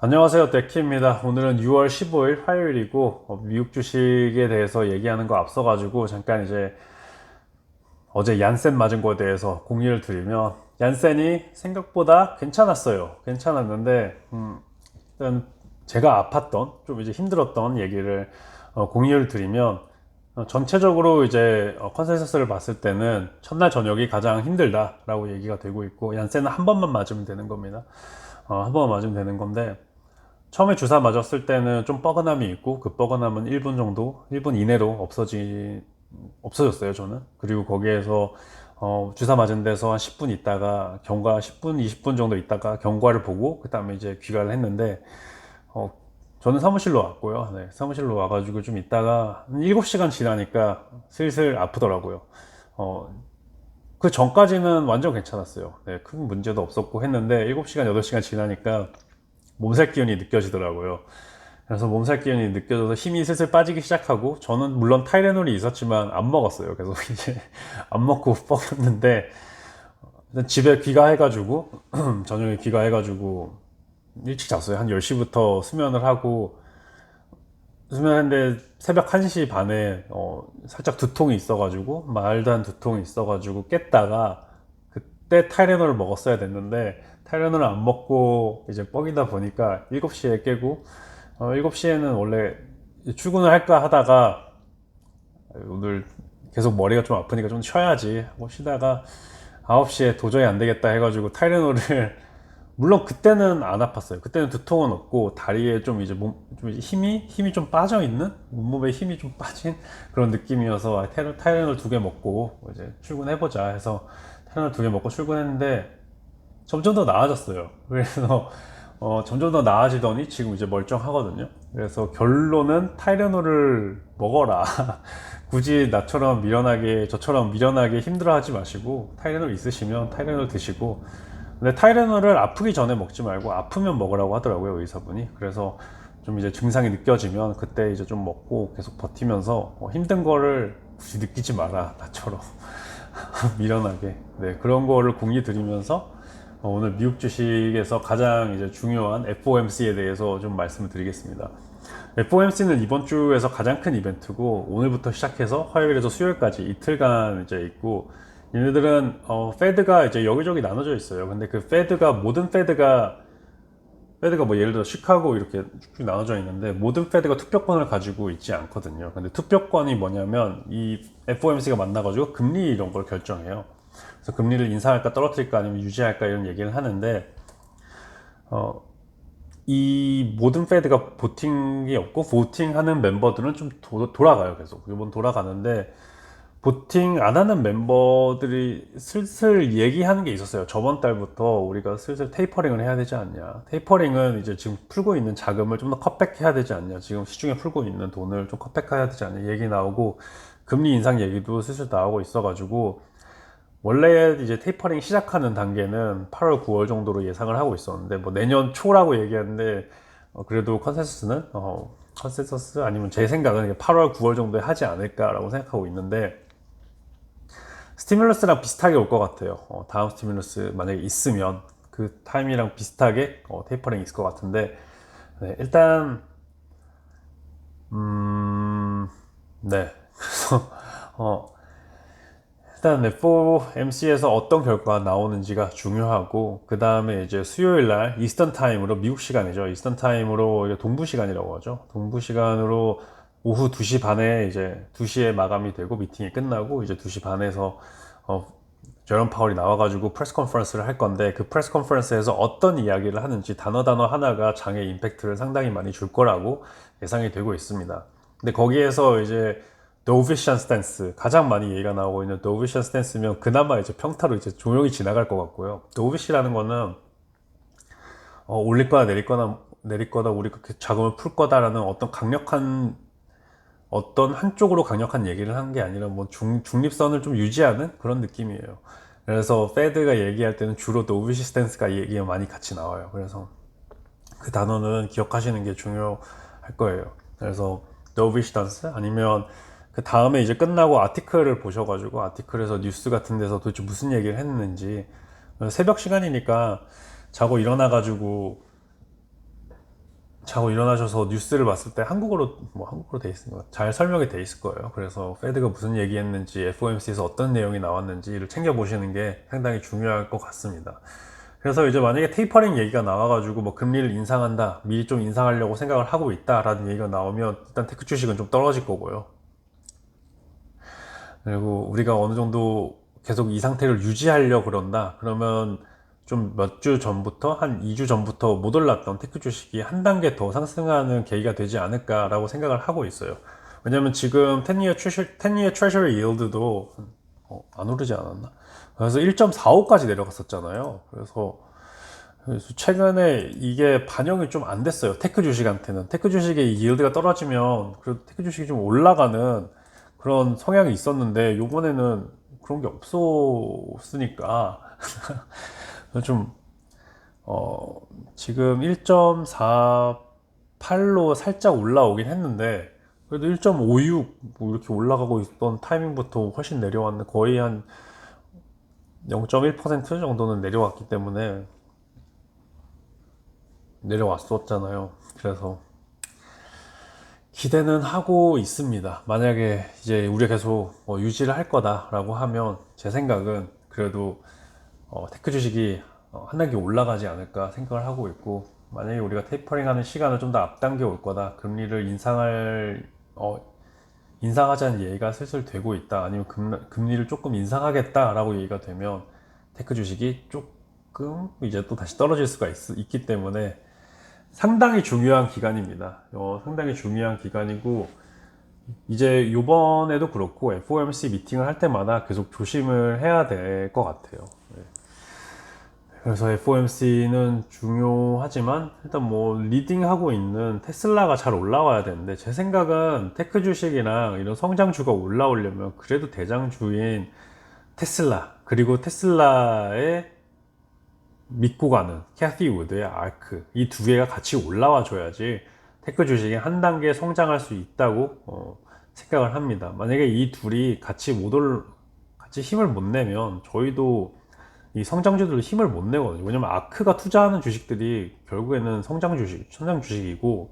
안녕하세요, 데키입니다. 오늘은 6월 15일 화요일이고 미국 주식에 대해서 얘기하는 거 앞서가지고 잠깐 이제 어제 얀센 맞은 거에 대해서 공유를 드리면, 얀센이 생각보다 괜찮았어요. 괜찮았는데 일단 제가 아팠던 좀 이제 힘들었던 얘기를 공유를 드리면, 전체적으로 이제 컨센서스를 봤을 때는 첫날 저녁이 가장 힘들다라고 얘기가 되고 있고, 얀센은 한 번만 맞으면 되는 겁니다. 한 번만 맞으면 되는 건데, 처음에 주사 맞았을 때는 좀 뻐근함이 있고, 그 뻐근함은 1분 정도, 1분 이내로 없어졌어요, 저는. 그리고 거기에서 주사 맞은 데서 한 10분 있다가 경과, 10분, 20분 정도 있다가 경과를 보고 그 다음에 이제 귀가를 했는데, 어, 저는 사무실로 왔고요. 네, 사무실로 와가지고 좀 있다가 한 7시간 지나니까 슬슬 아프더라고요. 어, 그 전까지는 완전 괜찮았어요. 네, 큰 문제도 없었고 했는데 7시간, 8시간 지나니까 몸살 기운이 느껴지더라고요. 그래서 몸살 기운이 느껴져서 힘이 슬슬 빠지기 시작하고, 저는 물론 타이레놀이 있었지만 안 먹었어요. 계속 이제 안 먹고 뻗었는데, 일단 집에 귀가해가지고 저녁에 귀가해가지고 일찍 잤어요. 한 10시부터 수면을 하고, 수면했는데 새벽 1시 반에 살짝 두통이 있어가지고, 말도 두통이 있어가지고 깼다가, 그때 타이레놀을 먹었어야 됐는데 타이레놀을 안 먹고 이제 뻑이다 보니까 7시에 깨고, 7시에는 원래 출근을 할까 하다가 오늘 계속 머리가 좀 아프니까 좀 쉬어야지 하고 쉬다가 9시에 도저히 안 되겠다 해가지고 타이레놀을 물론 그때는 안 아팠어요. 그때는 두통은 없고 다리에 좀 이제 좀 이제 힘이 좀 빠져 있는, 몸무게 힘이 좀 빠진 그런 느낌이어서, 타이레놀 2개 먹고 이제 출근해보자 해서 타이레놀 2개 먹고 출근했는데 점점 더 나아졌어요. 그래서 점점 더 나아지더니 지금 이제 멀쩡하거든요. 그래서 결론은 타이레놀을 먹어라. 굳이 저처럼 미련하게 힘들어하지 마시고, 타이레놀 있으시면 타이레놀 드시고. 근데 타이레놀을 아프기 전에 먹지 말고 아프면 먹으라고 하더라고요, 의사분이. 그래서 좀 이제 증상이 느껴지면 그때 이제 좀 먹고 계속 버티면서, 힘든 거를 굳이 느끼지 마라, 나처럼. 미련하게. 네, 그런 거를 공유 드리면서 오늘 미국 주식에서 가장 이제 중요한 FOMC에 대해서 좀 말씀을 드리겠습니다. FOMC는 이번 주에서 가장 큰 이벤트고, 오늘부터 시작해서 화요일에서 수요일까지 이틀간 이제 있고, 얘네들은 페드가 이제 여기저기 나눠져 있어요. 근데 그 모든 페드가 뭐 예를 들어 시카고 이렇게 쭉 나눠져 있는데, 모든 페드가 투표권을 가지고 있지 않거든요. 근데 투표권이 뭐냐면, 이 FOMC가 만나가지고 금리 이런 걸 결정해요. 그래서 금리를 인상할까 떨어뜨릴까 아니면 유지할까 이런 얘기를 하는데, 어, 이 모든 페드가 보팅이 없고, 보팅하는 멤버들은 좀 돌아가요. 계속 이번 돌아가는데, 보팅 안 하는 멤버들이 슬슬 얘기하는 게 있었어요. 저번 달부터 우리가 슬슬 테이퍼링을 해야 되지 않냐. 테이퍼링은 이제 지금 풀고 있는 자금을 좀 더 컷백해야 되지 않냐. 지금 시중에 풀고 있는 돈을 좀 컷백해야 되지 않냐 얘기 나오고, 금리 인상 얘기도 슬슬 나오고 있어가지고, 원래 이제 테이퍼링 시작하는 단계는 8월, 9월 정도로 예상을 하고 있었는데, 뭐 내년 초라고 얘기하는데, 그래도 컨센서스 아니면 제 생각은 8월, 9월 정도에 하지 않을까라고 생각하고 있는데, 스티뮬러스랑 비슷하게 올 것 같아요. 다음 스티뮬러스 만약에 있으면 그 타임이랑 비슷하게 테이퍼링 있을 것 같은데, 네, 일단 네. 그래서 어, 일단 FOMC에서 어떤 결과가 나오는지가 중요하고, 그 다음에 이제 수요일 날 이스턴 타임으로, 미국 시간이죠. 이스턴 타임으로, 동부 시간이라고 하죠. 동부 시간으로 오후 2시 반에 이제 2시에 마감이 되고 미팅이 끝나고, 이제 2시 반에서 제롬 파월이 나와가지고 프레스 컨퍼런스를 할 건데, 그 프레스 컨퍼런스에서 어떤 이야기를 하는지 단어 하나가 장에 임팩트를 상당히 많이 줄 거라고 예상이 되고 있습니다. 근데 거기에서 이제 도비션 스탠스, 가장 많이 얘기가 나오고 있는 도비션 스탠스면 그나마 이제 평타로 이제 조용히 지나갈 것 같고요. 도비시라는 거는 올릴 거나 내릴 거다, 우리 그렇게 자금을 풀 거다라는 어떤 한쪽으로 강력한 얘기를 한 게 아니라, 뭐 중립선을 좀 유지하는 그런 느낌이에요. 그래서 페드가 얘기할 때는 주로 도비시 스탠스가 얘기가 많이 같이 나와요. 그래서 그 단어는 기억하시는 게 중요할 거예요. 그래서 도비시 스탠스, 아니면 그 다음에 이제 끝나고 아티클을 보셔가지고, 아티클에서 뉴스 같은 데서 도대체 무슨 얘기를 했는지, 새벽 시간이니까 자고 일어나가지고 자고 일어나셔서 뉴스를 봤을 때 한국어로 돼 있는 거 잘 설명이 돼 있을 거예요. 그래서 페드가 무슨 얘기했는지, FOMC에서 어떤 내용이 나왔는지를 챙겨 보시는 게 상당히 중요할 것 같습니다. 그래서 이제 만약에 테이퍼링 얘기가 나와가지고 뭐 금리를 인상한다, 미리 좀 인상하려고 생각을 하고 있다라는 얘기가 나오면 일단 테크 주식은 좀 떨어질 거고요. 그리고 우리가 어느 정도 계속 이 상태를 유지하려 그런다 그러면 좀 몇 주 전부터 한 2주 전부터 못 올랐던 테크 주식이 한 단계 더 상승하는 계기가 되지 않을까라고 생각을 하고 있어요. 왜냐면 지금 10year treasury yield도 안 오르지 않았나? 그래서 1.45까지 내려갔었잖아요. 그래서 최근에 이게 반영이 좀 안 됐어요. 테크 주식한테는. 테크 주식의 yield가 떨어지면 그래도 테크 주식이 좀 올라가는 그런 성향이 있었는데 요번에는 그런 게 없었으니까 좀 지금 1.48로 살짝 올라오긴 했는데 그래도 1.56 뭐 이렇게 올라가고 있던 타이밍부터 훨씬 내려왔는데 거의 한 0.1% 정도는 내려왔기 때문에 내려왔었잖아요. 그래서 기대는 하고 있습니다. 만약에 이제 우리가 계속 유지를 할 거다라고 하면 제 생각은 그래도 테크 주식이 한 단계 올라가지 않을까 생각을 하고 있고, 만약에 우리가 테이퍼링 하는 시간을 좀 더 앞당겨 올 거다, 금리를 인상하자는 얘기가 슬슬 되고 있다, 아니면 금리를 조금 인상하겠다라고 얘기가 되면 테크 주식이 조금 이제 또 다시 떨어질 수가 있기 때문에 상당히 중요한 기간입니다. 상당히 중요한 기간이고, 이제 요번에도 그렇고 FOMC 미팅을 할 때마다 계속 조심을 해야 될 것 같아요. 네. 그래서 FOMC는 중요하지만 일단 뭐 리딩하고 있는 테슬라가 잘 올라와야 되는데, 제 생각은 테크 주식이랑 이런 성장주가 올라오려면 그래도 대장주인 테슬라, 그리고 테슬라의 믿고 가는 캐티 우드의 아크, 이 두 개가 같이 올라와 줘야지 테크 주식이 한 단계 성장할 수 있다고 생각을 합니다. 만약에 이 둘이 같이 힘을 못 내면 저희도 이 성장주들 힘을 못 내거든요. 왜냐면 아크가 투자하는 주식들이 결국에는 성장 주식이고,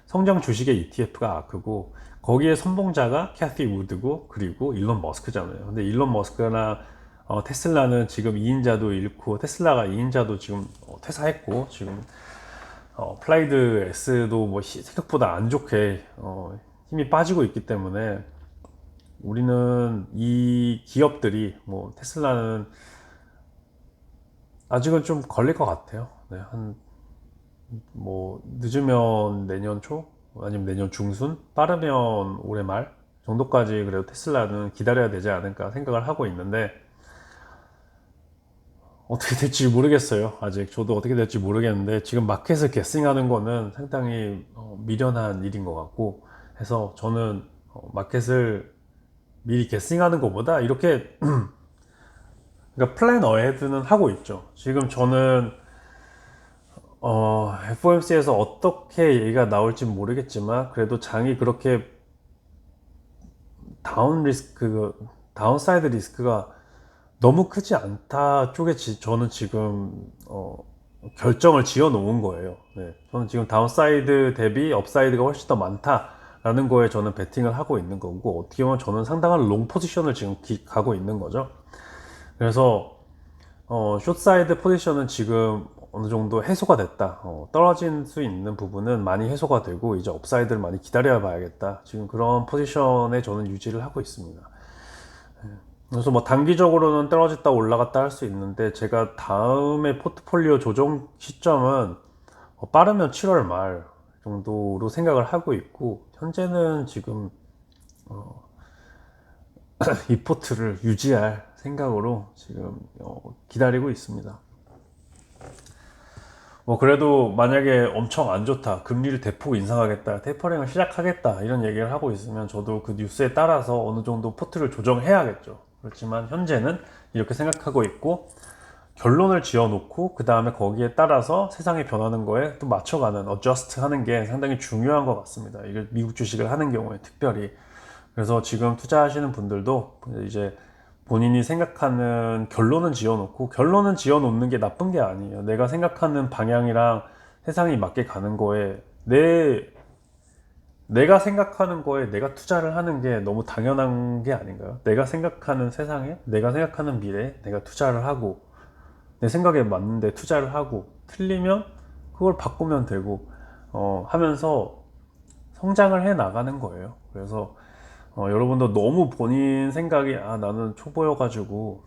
성장 주식의 ETF가 아크고, 거기에 선봉자가 캐티 우드고, 그리고 일론 머스크잖아요. 근데 일론 머스크나 테슬라는 지금 2인자도 잃고, 테슬라가 2인자도 지금 퇴사했고, 지금 플라이드 S도 뭐 생각보다 안 좋게 힘이 빠지고 있기 때문에, 우리는 이 기업들이, 뭐 테슬라는 아직은 좀 걸릴 것 같아요. 네, 뭐 늦으면 내년 초, 아니면 내년 중순, 빠르면 올해 말 정도까지 그래도 테슬라는 기다려야 되지 않을까 생각을 하고 있는데, 어떻게 될지 모르겠어요. 아직 저도 어떻게 될지 모르겠는데, 지금 마켓을 게싱하는 거는 상당히 미련한 일인 것 같고 해서, 저는 마켓을 미리 게싱하는 것보다 이렇게 그러니까 플랜 어헤드는 하고 있죠. 지금 저는 FOMC에서 어떻게 얘기가 나올지 모르겠지만, 그래도 장이 그렇게 다운사이드 리스크가 너무 크지 않다 쪽에 저는 지금 결정을 지어 놓은 거예요. 네. 저는 지금 다운사이드 대비 업사이드가 훨씬 더 많다라는 거에 저는 베팅을 하고 있는 거고, 어떻게 보면 저는 상당한 롱 포지션을 지금 가고 있는 거죠. 그래서 숏사이드 포지션은 지금 어느 정도 해소가 됐다. 떨어질 수 있는 부분은 많이 해소가 되고, 이제 업사이드를 많이 기다려 봐야겠다. 지금 그런 포지션에 저는 유지를 하고 있습니다. 그래서 뭐 단기적으로는 떨어졌다 올라갔다 할 수 있는데, 제가 다음에 포트폴리오 조정 시점은 빠르면 7월 말 정도로 생각을 하고 있고, 현재는 지금 이 포트를 유지할 생각으로 지금 기다리고 있습니다. 뭐 그래도 만약에 엄청 안 좋다, 금리를 대폭 인상하겠다, 테이퍼링을 시작하겠다 이런 얘기를 하고 있으면 저도 그 뉴스에 따라서 어느 정도 포트를 조정해야겠죠. 그렇지만 현재는 이렇게 생각하고 있고, 결론을 지어 놓고 그 다음에 거기에 따라서 세상이 변하는 거에 또 맞춰가는, 어저스트 하는 게 상당히 중요한 것 같습니다. 이게 미국 주식을 하는 경우에 특별히. 그래서 지금 투자하시는 분들도 이제 본인이 생각하는 결론은 지어놓고, 결론은 지어놓는 게 나쁜 게 아니에요. 내가 생각하는 방향이랑 세상이 맞게 가는 거에 내 내가 생각하는 거에 내가 투자를 하는 게 너무 당연한 게 아닌가요? 내가 생각하는 세상에, 내가 생각하는 미래에 내가 투자를 하고, 내 생각에 맞는데 투자를 하고, 틀리면 그걸 바꾸면 되고, 하면서 성장을 해 나가는 거예요. 그래서 여러분도 너무 본인 생각이, 아, 나는 초보여가지고,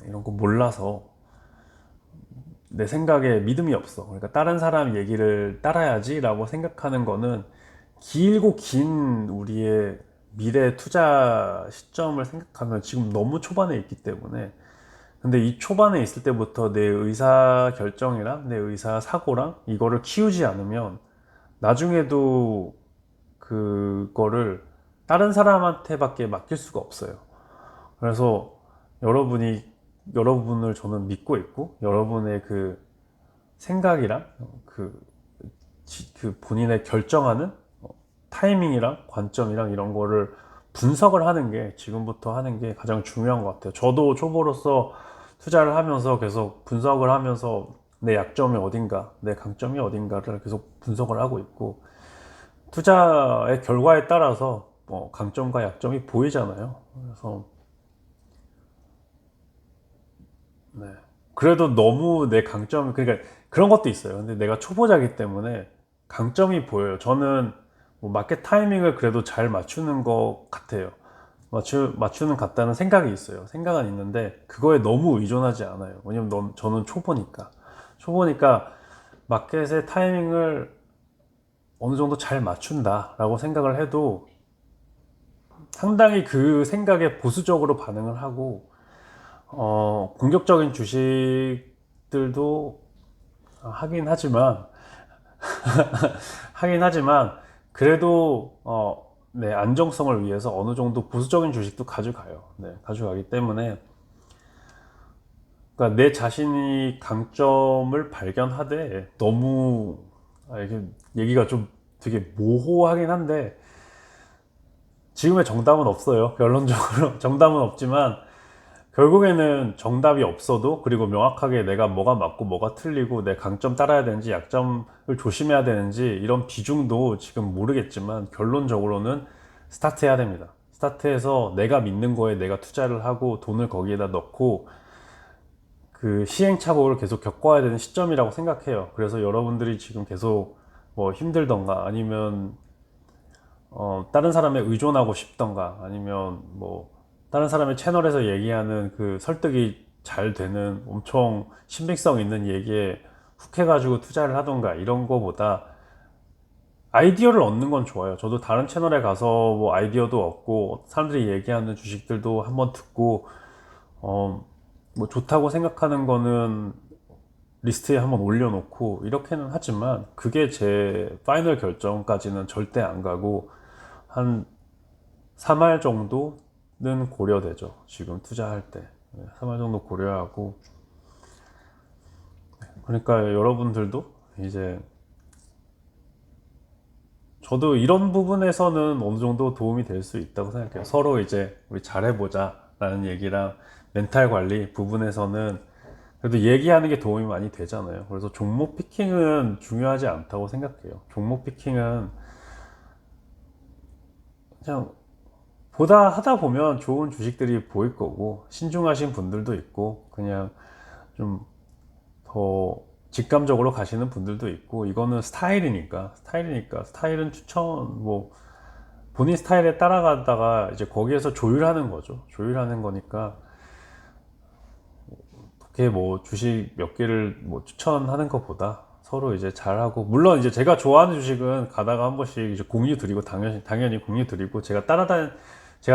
이런 거 몰라서, 내 생각에 믿음이 없어. 그러니까 다른 사람 얘기를 따라야지 라고 생각하는 거는 길고 긴 우리의 미래 투자 시점을 생각하면 지금 너무 초반에 있기 때문에, 근데 이 초반에 있을 때부터 내 의사 결정이랑 내 의사 사고랑 이거를 키우지 않으면 나중에도 그거를 다른 사람한테밖에 맡길 수가 없어요. 그래서 여러분이 여러분을 저는 믿고 있고, 여러분의 그 생각이랑 그, 그 본인의 결정하는 타이밍이랑 관점이랑 이런 거를 분석을 하는 게 지금부터 하는 게 가장 중요한 것 같아요. 저도 초보로서 투자를 하면서 계속 분석을 하면서 내 약점이 어딘가, 내 강점이 어딘가를 계속 분석을 하고 있고, 투자의 결과에 따라서 강점과 약점이 보이잖아요. 그래서 네. 그래도 너무 내 강점, 그러니까 그런 것도 있어요. 근데 내가 초보자이기 때문에 강점이 보여요. 저는 뭐 마켓 타이밍을 그래도 잘 맞추는 것 같아요. 맞추는 것 같다는 생각이 있어요. 생각은 있는데 그거에 너무 의존하지 않아요. 왜냐면 저는 초보니까. 초보니까 마켓의 타이밍을 어느 정도 잘 맞춘다라고 생각을 해도 상당히 그 생각에 보수적으로 반응을 하고, 공격적인 주식들도 하긴 하지만, 하긴 하지만, 그래도, 네, 안정성을 위해서 어느 정도 보수적인 주식도 가져가요. 네, 가져가기 때문에, 그러니까 내 자신이 강점을 발견하되 너무, 이게 얘기가 좀 되게 모호하긴 한데, 지금의 정답은 없어요. 결론적으로 정답은 없지만, 결국에는 정답이 없어도, 그리고 명확하게 내가 뭐가 맞고 뭐가 틀리고 내 강점 따라야 되는지 약점을 조심해야 되는지 이런 비중도 지금 모르겠지만, 결론적으로는 스타트해야 됩니다. 스타트해서 내가 믿는 거에 내가 투자를 하고 돈을 거기에다 넣고 그 시행착오를 계속 겪어야 되는 시점이라고 생각해요. 그래서 여러분들이 지금 계속 뭐 힘들던가, 아니면 다른 사람에 의존하고 싶던가, 아니면 뭐 다른 사람의 채널에서 얘기하는 그 설득이 잘 되는 엄청 신빙성 있는 얘기에 훅 해가지고 투자를 하던가, 이런 거보다 아이디어를 얻는 건 좋아요. 저도 다른 채널에 가서 뭐 아이디어도 얻고, 사람들이 얘기하는 주식들도 한번 듣고, 뭐 좋다고 생각하는 거는 리스트에 한번 올려놓고 이렇게는 하지만, 그게 제 파이널 결정까지는 절대 안 가고, 한 3할 정도는 고려되죠. 지금 투자할 때. 3할 정도 고려하고. 그러니까 여러분들도 이제, 저도 이런 부분에서는 어느 정도 도움이 될 수 있다고 생각해요. 서로 이제 우리 잘해보자 라는 얘기랑 멘탈 관리 부분에서는 그래도 얘기하는 게 도움이 많이 되잖아요. 그래서 종목 피킹은 중요하지 않다고 생각해요. 종목 피킹은 그냥 보다 하다 보면 좋은 주식들이 보일 거고, 신중하신 분들도 있고, 그냥 좀 더 직감적으로 가시는 분들도 있고, 이거는 스타일은 추천, 뭐 본인 스타일에 따라가다가 이제 거기에서 조율하는 거죠. 조율하는 거니까 그게 뭐 주식 몇 개를 뭐 추천하는 것보다 서로 이제 잘하고, 물론 이제 제가 좋아하는 주식은 가다가 한 번씩 이제 공유 드리고, 당연히 공유 드리고, 제가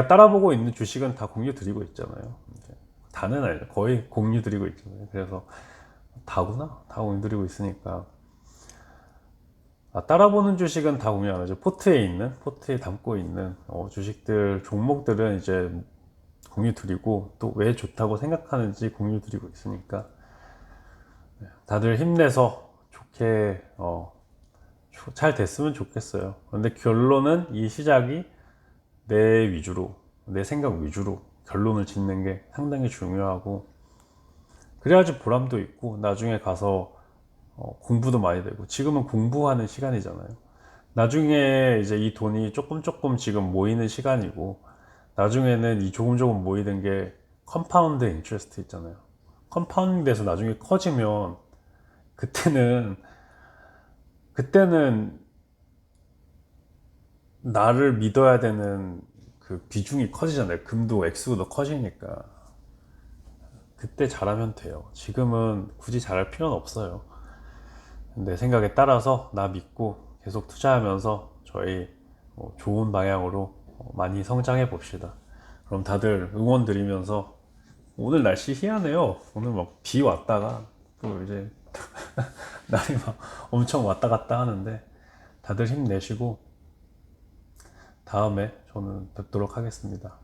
따라보고 있는 주식은 다 공유 드리고 있잖아요. 이제 다는 아니죠. 거의 공유 드리고 있잖아요. 그래서 다구나, 다 공유 드리고 있으니까. 따라보는 주식은 다 공유 안 하죠. 포트에 담고 있는 주식들, 종목들은 이제 공유 드리고, 또 왜 좋다고 생각하는지 공유 드리고 있으니까, 다들 힘내서 좋게 잘 됐으면 좋겠어요. 근데 결론은 이 시작이 내 위주로, 내 생각 위주로 결론을 짓는 게 상당히 중요하고, 그래야지 보람도 있고 나중에 가서 공부도 많이 되고. 지금은 공부하는 시간이잖아요. 나중에 이제 이 돈이 조금 조금 지금 모이는 시간이고, 나중에는 이 조금 조금 모이는 게 컴파운드 인트레스트 있잖아요. 컴파운딩 돼서 나중에 커지면 그때는 그때는 나를 믿어야 되는 그 비중이 커지잖아요. 금도 액수도 커지니까 그때 잘하면 돼요. 지금은 굳이 잘할 필요는 없어요. 내 생각에 따라서 나 믿고 계속 투자하면서 저희 좋은 방향으로 많이 성장해 봅시다. 그럼 다들 응원 드리면서, 오늘 날씨 희한해요. 오늘 막 비 왔다가 또 이제 날이 막 엄청 왔다 갔다 하는데, 다들 힘내시고 다음에 저는 뵙도록 하겠습니다.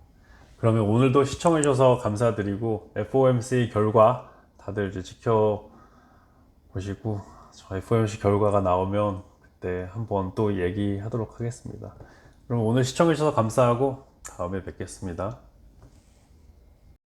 그러면 오늘도 시청해 주셔서 감사드리고, FOMC 결과 다들 이제 지켜보시고, 저 FOMC 결과가 나오면 그때 한번 또 얘기하도록 하겠습니다. 그럼 오늘 시청해 주셔서 감사하고 다음에 뵙겠습니다.